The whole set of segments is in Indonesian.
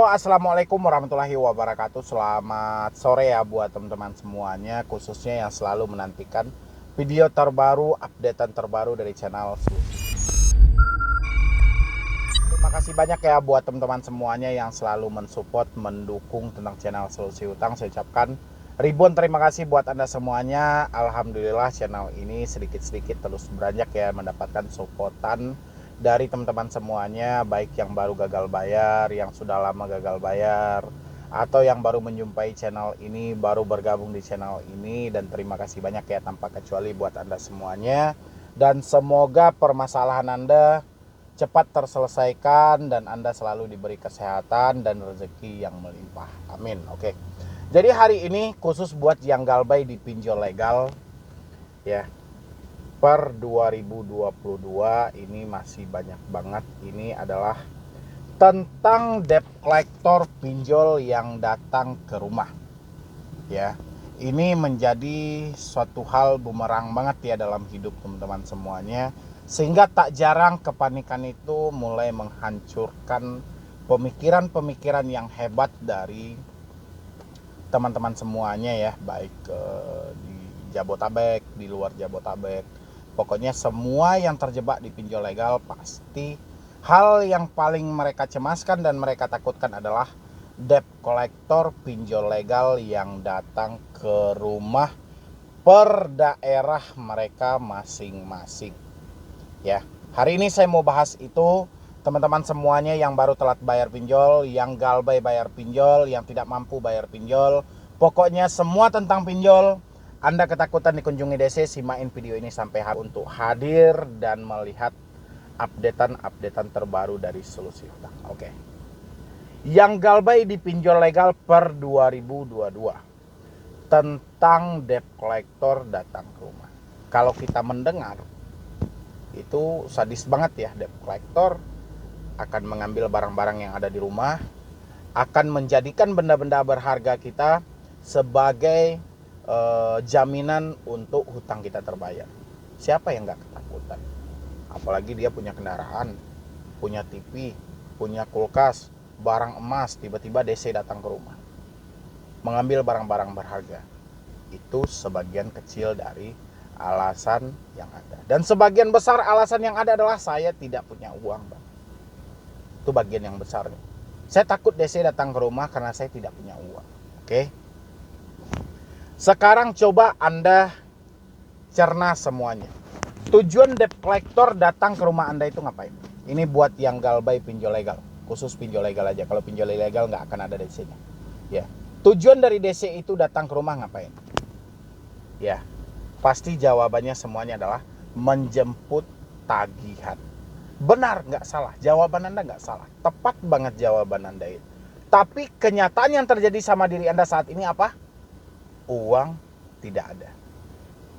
Assalamualaikum warahmatullahi wabarakatuh. Selamat sore ya buat teman-teman semuanya, khususnya yang selalu menantikan video terbaru, updatean terbaru dari channel Solusi. Terima kasih banyak ya buat teman-teman semuanya yang selalu mensupport, mendukung tentang channel Solusi Utang. Saya ucapkan ribuan terima kasih buat Anda semuanya. Alhamdulillah channel ini sedikit-sedikit terus beranjak ya, mendapatkan supportan dari teman-teman semuanya, baik yang baru gagal bayar, yang sudah lama gagal bayar, atau yang baru menjumpai channel ini, baru bergabung di channel ini. Dan terima kasih banyak ya tanpa kecuali buat Anda semuanya. Dan semoga permasalahan Anda cepat terselesaikan dan Anda selalu diberi kesehatan dan rezeki yang melimpah. Amin. Oke. Jadi hari ini khusus buat yang galbay di pinjol legal ya. Per 2022 ini masih banyak banget. Ini adalah tentang debt collector pinjol yang datang ke rumah ya. Ini menjadi suatu hal bumerang banget ya dalam hidup teman-teman semuanya, sehingga tak jarang kepanikan itu mulai menghancurkan pemikiran-pemikiran yang hebat dari teman-teman semuanya ya, baik di Jabotabek, di luar Jabotabek. Pokoknya semua yang terjebak di pinjol legal pasti hal yang paling mereka cemaskan dan mereka takutkan adalah debt collector pinjol legal yang datang ke rumah per daerah mereka masing-masing. Ya, hari ini saya mau bahas itu teman-teman semuanya yang baru telat bayar pinjol, yang galbay bayar pinjol, yang tidak mampu bayar pinjol. Pokoknya semua tentang pinjol. Anda ketakutan dikunjungi DC, simain video ini sampai habis untuk hadir dan melihat updatean terbaru dari Solusi Utang. Oke. Yang galbay di pinjol legal per 2022 tentang debt collector datang ke rumah. Kalau kita mendengar itu sadis banget ya, debt collector akan mengambil barang-barang yang ada di rumah, akan menjadikan benda-benda berharga kita sebagai jaminan untuk hutang kita terbayar. Siapa yang gak ketakutan? Apalagi dia punya kendaraan, punya TV, punya kulkas, barang emas, tiba-tiba DC datang ke rumah mengambil barang-barang berharga. Itu sebagian kecil dari alasan yang ada. Dan sebagian besar alasan yang ada adalah saya tidak punya uang, Bang. Itu bagian yang besarnya. Saya takut DC datang ke rumah karena saya tidak punya uang. Oke. Sekarang coba Anda cerna semuanya. Tujuan debt collector datang ke rumah Anda itu ngapain? Ini buat yang galbay pinjol legal. Khusus pinjol legal aja. Kalau pinjol ilegal nggak akan ada DC-nya. Ya. Tujuan dari DC itu datang ke rumah ngapain? Ya. Pasti jawabannya semuanya adalah menjemput tagihan. Benar, nggak salah. Jawaban Anda nggak salah. Tepat banget jawaban Anda itu. Tapi kenyataan yang terjadi sama diri Anda saat ini apa? Uang tidak ada.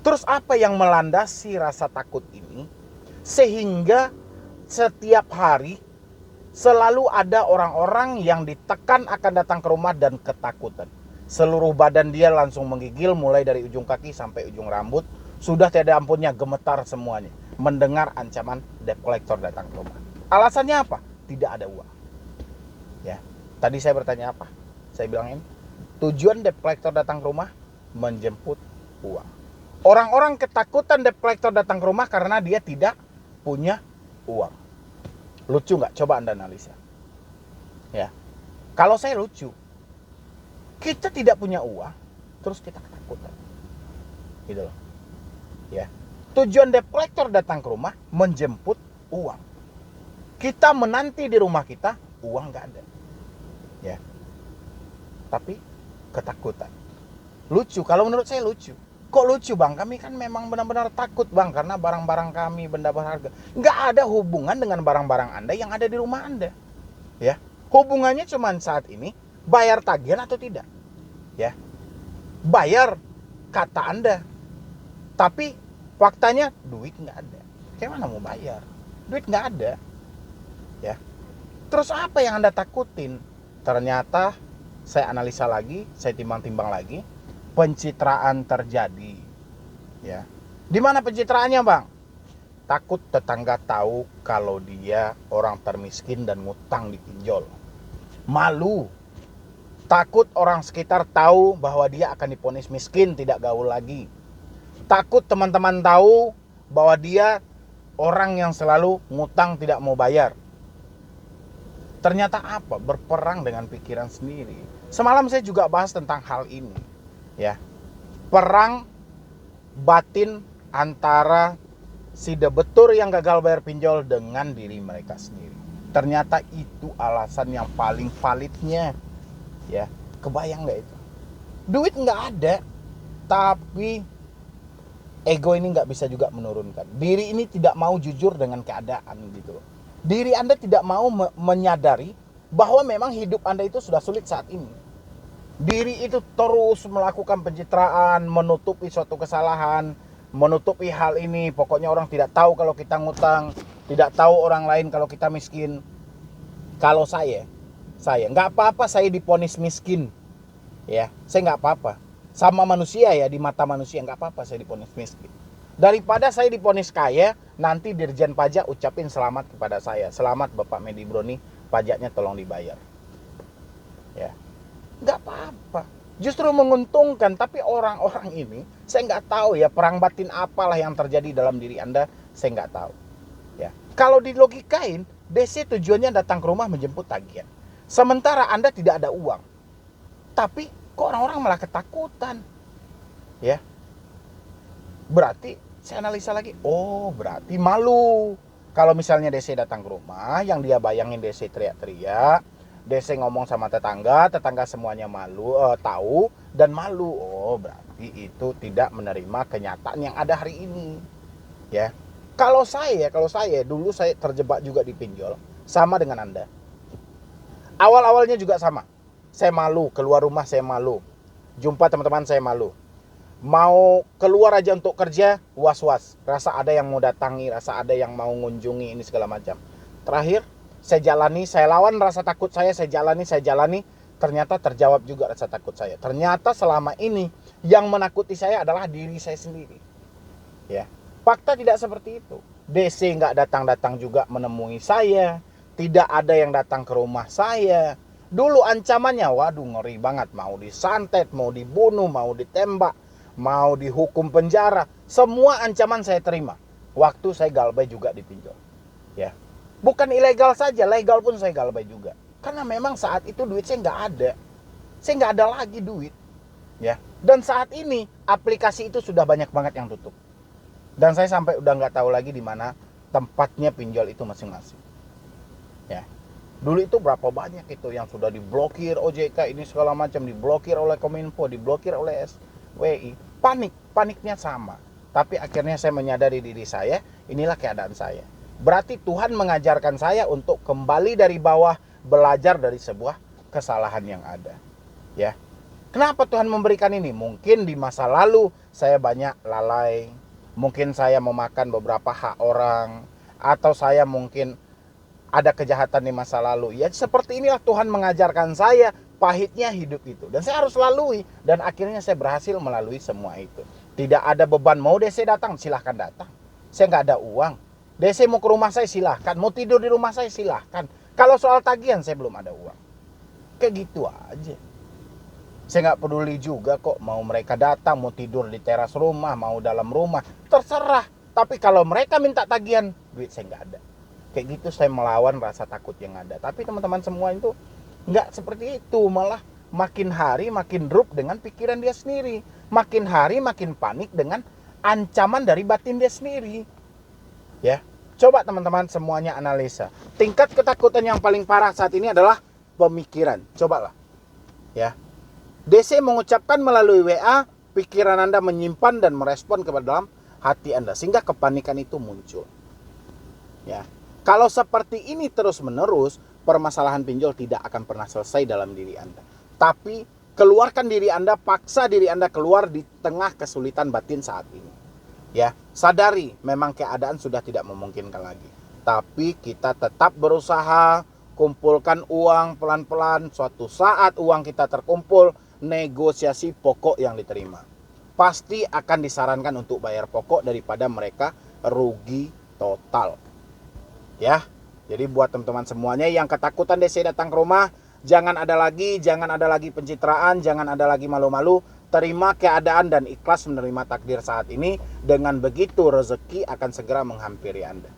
Terus apa yang melandasi rasa takut ini? Sehingga setiap hari selalu ada orang-orang yang ditekan akan datang ke rumah dan ketakutan. Seluruh badan dia langsung menggigil, mulai dari ujung kaki sampai ujung rambut. Sudah tiada ampunnya, gemetar semuanya mendengar ancaman debt collector datang ke rumah. Alasannya apa? Tidak ada uang. Ya, tadi saya bertanya apa? Saya bilang ini, tujuan debt collector datang ke rumah menjemput uang. Orang-orang ketakutan debt collector datang ke rumah karena dia tidak punya uang. Lucu nggak? Coba Anda analisa. Ya, kalau saya lucu, kita tidak punya uang, terus kita ketakutan, gitu loh. Ya, tujuan debt collector datang ke rumah menjemput uang. Kita menanti di rumah kita, uang nggak ada. Ya, tapi ketakutan. Lucu, kalau menurut saya lucu. Kok lucu, Bang? Kami kan memang benar-benar takut, Bang, karena barang-barang kami benda berharga. Nggak ada hubungan dengan barang-barang Anda yang ada di rumah Anda. Ya, hubungannya cuma saat ini bayar tagihan atau tidak. Ya, bayar kata Anda. Tapi faktanya duit nggak ada. Kayak mana mau bayar? Duit nggak ada. Ya, terus apa yang Anda takutin? Ternyata saya analisa lagi, saya timbang-timbang lagi. Pencitraan terjadi, ya. Di mana pencitraannya, Bang? Takut tetangga tahu kalau dia orang termiskin dan ngutang di pinjol. Malu. Takut orang sekitar tahu bahwa dia akan divonis miskin, tidak gaul lagi. Takut teman-teman tahu bahwa dia orang yang selalu ngutang, tidak mau bayar. Ternyata apa? Berperang dengan pikiran sendiri. Semalam saya juga bahas tentang hal ini. Ya. Perang batin antara si debetur yang gagal bayar pinjol dengan diri mereka sendiri. Ternyata itu alasan yang paling validnya. Ya, kebayang nggak itu? Duit nggak ada, tapi ego ini nggak bisa juga menurunkan. Diri ini tidak mau jujur dengan keadaan gitu. Diri Anda tidak mau menyadari bahwa memang hidup Anda itu sudah sulit saat ini. Diri itu terus melakukan pencitraan, menutupi suatu kesalahan, menutupi hal ini. Pokoknya orang tidak tahu kalau kita ngutang, tidak tahu orang lain kalau kita miskin. Kalau saya nggak apa-apa saya divonis miskin, ya, saya nggak apa-apa. Sama manusia ya, di mata manusia nggak apa-apa saya divonis miskin. Daripada saya divonis kaya, nanti Dirjen Pajak ucapin selamat kepada saya, selamat Bapak Medi Broni, pajaknya tolong dibayar. Ya, nggak apa-apa. Justru menguntungkan. Tapi orang-orang ini, saya nggak tahu ya perang batin apalah yang terjadi dalam diri Anda, saya nggak tahu. Ya, kalau dilogikain, DC tujuannya datang ke rumah menjemput tagihan. Sementara Anda tidak ada uang. Tapi kok orang-orang malah ketakutan? Ya. Berarti saya analisa lagi. Oh, berarti malu. Kalau misalnya DC datang ke rumah, yang dia bayangin DC teriak-teriak, DC ngomong sama tetangga semuanya malu, tahu dan malu. Oh, berarti itu tidak menerima kenyataan yang ada hari ini. Ya. Kalau saya dulu saya terjebak juga di pinjol, sama dengan Anda. Awal-awalnya juga sama. Saya malu, keluar rumah saya malu. Jumpa teman-teman saya malu. Mau keluar aja untuk kerja, was-was. Rasa ada yang mau datangi, rasa ada yang mau ngunjungi, ini segala macam. Terakhir, saya jalani, saya lawan rasa takut saya jalani. Ternyata terjawab juga rasa takut saya. Ternyata selama ini, yang menakuti saya adalah diri saya sendiri. Ya, fakta tidak seperti itu. DC nggak datang-datang juga menemui saya. Tidak ada yang datang ke rumah saya. Dulu ancamannya, waduh ngeri banget. Mau disantet, mau dibunuh, mau ditembak, mau dihukum penjara. Semua ancaman saya terima. Waktu saya galbay juga di pinjol. Ya. Bukan ilegal saja, legal pun saya galbay juga. Karena memang saat itu duit saya nggak ada. Saya nggak ada lagi duit. Ya. Dan saat ini aplikasi itu sudah banyak banget yang tutup. Dan saya sampai udah nggak tahu lagi di mana tempatnya pinjol itu masing-masing. Ya, dulu itu berapa banyak itu yang sudah diblokir OJK, ini segala macam, diblokir oleh Kominfo, diblokir oleh SWI. Paniknya sama. Tapi akhirnya saya menyadari diri saya, inilah keadaan saya. Berarti Tuhan mengajarkan saya untuk kembali dari bawah, belajar dari sebuah kesalahan yang ada. Ya, kenapa Tuhan memberikan ini? Mungkin di masa lalu saya banyak lalai, mungkin saya memakan beberapa hak orang, atau saya mungkin ada kejahatan di masa lalu. Ya seperti inilah Tuhan mengajarkan saya pahitnya hidup itu. Dan saya harus lalui. Dan akhirnya saya berhasil melalui semua itu. Tidak ada beban. Mau DC datang, silahkan datang. Saya nggak ada uang. DC mau ke rumah saya, silahkan. Mau tidur di rumah saya, silahkan. Kalau soal tagihan, saya belum ada uang. Kayak gitu aja. Saya nggak peduli juga kok. Mau mereka datang, mau tidur di teras rumah, mau dalam rumah. Terserah. Tapi kalau mereka minta tagihan, duit saya nggak ada. Kayak gitu saya melawan rasa takut yang ada. Tapi teman-teman semua itu nggak seperti itu. Malah makin hari makin drop dengan pikiran dia sendiri. Makin hari makin panik dengan ancaman dari batin dia sendiri. Ya, coba teman-teman semuanya analisa. Tingkat ketakutan yang paling parah saat ini adalah pemikiran. Cobalah. Ya, DC mengucapkan melalui WA, pikiran Anda menyimpan dan merespon kepada dalam hati Anda. Sehingga kepanikan itu muncul. Ya. Kalau seperti ini terus-menerus, permasalahan pinjol tidak akan pernah selesai dalam diri Anda. Tapi keluarkan diri Anda, paksa diri Anda keluar di tengah kesulitan batin saat ini. Ya, sadari memang keadaan sudah tidak memungkinkan lagi. Tapi kita tetap berusaha, kumpulkan uang pelan-pelan. Suatu saat uang kita terkumpul, negosiasi pokok yang diterima. Pasti akan disarankan untuk bayar pokok daripada mereka rugi total. Ya, jadi buat teman-teman semuanya yang ketakutan DC datang ke rumah, Jangan ada lagi pencitraan, jangan ada lagi malu-malu. Terima keadaan dan ikhlas menerima takdir saat ini. Dengan begitu rezeki akan segera menghampiri Anda.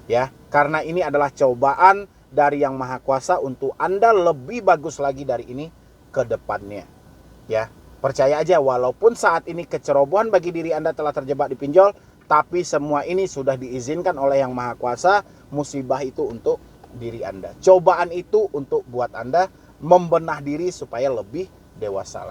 Ya, karena ini adalah cobaan dari Yang Maha Kuasa untuk Anda lebih bagus lagi dari ini ke depannya. Ya, percaya aja, walaupun saat ini kecerobohan bagi diri Anda telah terjebak di pinjol, tapi semua ini sudah diizinkan oleh Yang Maha Kuasa. Musibah itu untuk diri Anda. Cobaan itu untuk buat Anda membenah diri supaya lebih dewasa